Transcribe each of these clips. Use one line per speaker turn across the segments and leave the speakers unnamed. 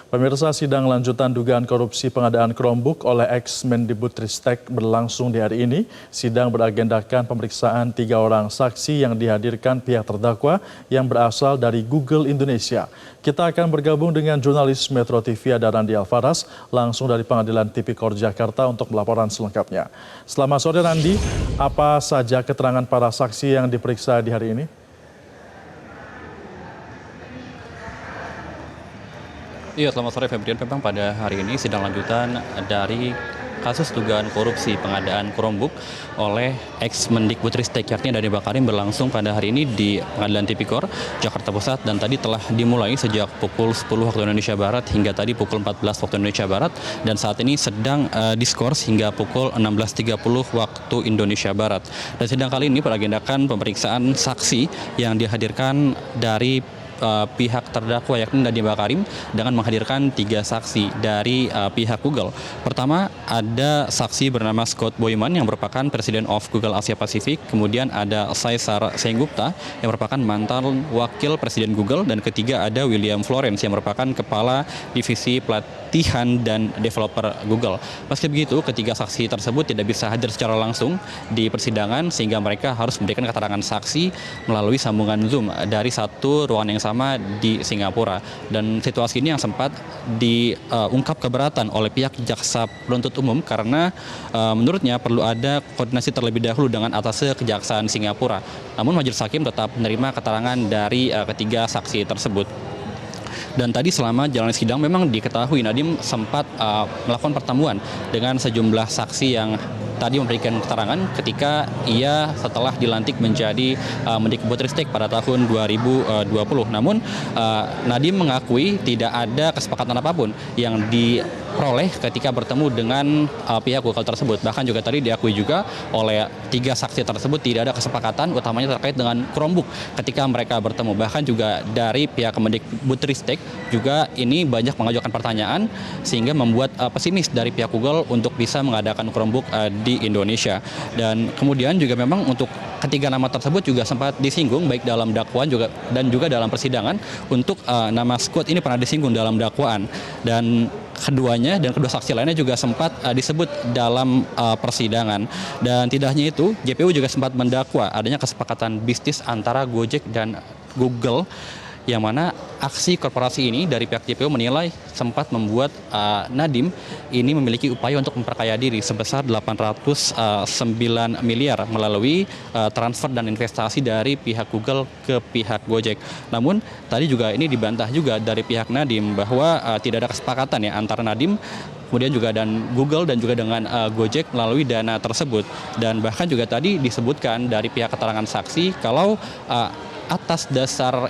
Pemirsa, sidang lanjutan dugaan korupsi pengadaan Chromebook oleh ex-Mendikbudristek berlangsung di hari ini. Sidang beragendakan pemeriksaan 3 orang saksi yang dihadirkan pihak terdakwa yang berasal dari Google Indonesia. Kita akan bergabung dengan jurnalis Metro TV ada Randi Alfaras langsung dari Pengadilan Tipikor Jakarta untuk melaporan selengkapnya. Selamat sore Randi, apa saja keterangan para saksi yang diperiksa di hari ini?
Iya, selamat sore Febrian. Memang pada hari ini sidang lanjutan dari kasus dugaan korupsi pengadaan Chromebook oleh ex-Mendikbudristek yakni Nadiem Makarim berlangsung pada hari ini di Pengadilan Tipikor Jakarta Pusat dan tadi telah dimulai sejak pukul 10 waktu Indonesia Barat hingga tadi pukul 14 waktu Indonesia Barat dan saat ini sedang diskors hingga pukul 16.30 waktu Indonesia Barat. Dan sidang kali ini beragendakan pemeriksaan saksi yang dihadirkan dari pihak terdakwa yakni Nadiem Makarim dengan menghadirkan 3 saksi dari pihak Google. Pertama ada saksi bernama Scott Boyman yang merupakan Presiden of Google Asia Pasifik, kemudian ada Caesar Senggupta yang merupakan mantan wakil Presiden Google, dan ketiga ada William Florence yang merupakan Kepala Divisi Pelatihan dan Developer Google. Meski begitu, ketiga saksi tersebut tidak bisa hadir secara langsung di persidangan sehingga mereka harus memberikan keterangan saksi melalui sambungan Zoom dari satu ruangan yang sama di Singapura. Dan situasi ini yang sempat diungkap keberatan oleh pihak jaksa penuntut umum karena menurutnya perlu ada koordinasi terlebih dahulu dengan atas kejaksaan Singapura. Namun majelis hakim tetap menerima keterangan dari ketiga saksi tersebut. Dan tadi selama jalannya sidang memang diketahui Nadiem sempat melakukan pertemuan dengan sejumlah saksi yang tadi memberikan keterangan ketika ia setelah dilantik menjadi Mendikbudristek pada tahun 2020. Namun Nadiem mengakui tidak ada kesepakatan apapun yang diperoleh ketika bertemu dengan pihak Google tersebut. Bahkan juga tadi diakui juga oleh 3 saksi tersebut tidak ada kesepakatan utamanya terkait dengan Chromebook ketika mereka bertemu. Bahkan juga dari pihak Mendikbudristek juga ini banyak mengajukan pertanyaan sehingga membuat pesimis dari pihak Google untuk bisa mengadakan Chromebook di Indonesia. Dan kemudian juga memang untuk ketiga nama tersebut juga sempat disinggung baik dalam dakwaan juga dan juga dalam persidangan. Untuk nama Scott ini pernah disinggung dalam dakwaan dan keduanya dan kedua saksi lainnya juga sempat disebut dalam persidangan. Dan tidak hanya itu, JPU juga sempat mendakwa adanya kesepakatan bisnis antara Gojek dan Google yang mana aksi korporasi ini dari pihak JPU menilai sempat membuat Nadiem ini memiliki upaya untuk memperkaya diri sebesar 809 miliar melalui transfer dan investasi dari pihak Google ke pihak Gojek. Namun tadi juga ini dibantah juga dari pihak Nadiem bahwa tidak ada kesepakatan ya antara Nadiem kemudian juga dan Google dan juga dengan Gojek melalui dana tersebut. Dan bahkan juga tadi disebutkan dari pihak keterangan saksi kalau atas dasar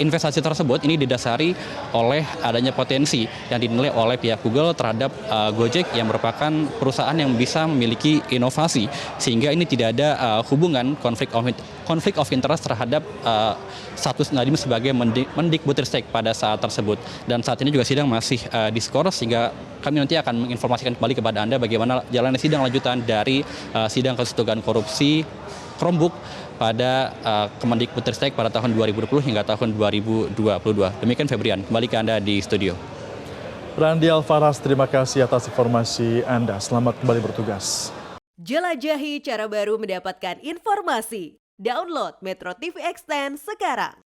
investasi tersebut ini didasari oleh adanya potensi yang dinilai oleh pihak Google terhadap Gojek yang merupakan perusahaan yang bisa memiliki inovasi sehingga ini tidak ada hubungan konflik of interest terhadap status Nadiem sebagai Mendikbudristek pada saat tersebut. Dan saat ini juga sidang masih diskors sehingga kami nanti akan menginformasikan kembali kepada Anda bagaimana jalannya sidang lanjutan dari sidang kasus dugaan korupsi Chromebook pada Kemendikbudristek pada tahun 2020 hingga tahun 2022. Demikian Febrian, kembali ke Anda di studio.
Randi Alfaras, terima kasih atas informasi Anda. Selamat kembali bertugas.
Jelajahi cara baru mendapatkan informasi. Download Metro TV Extend sekarang.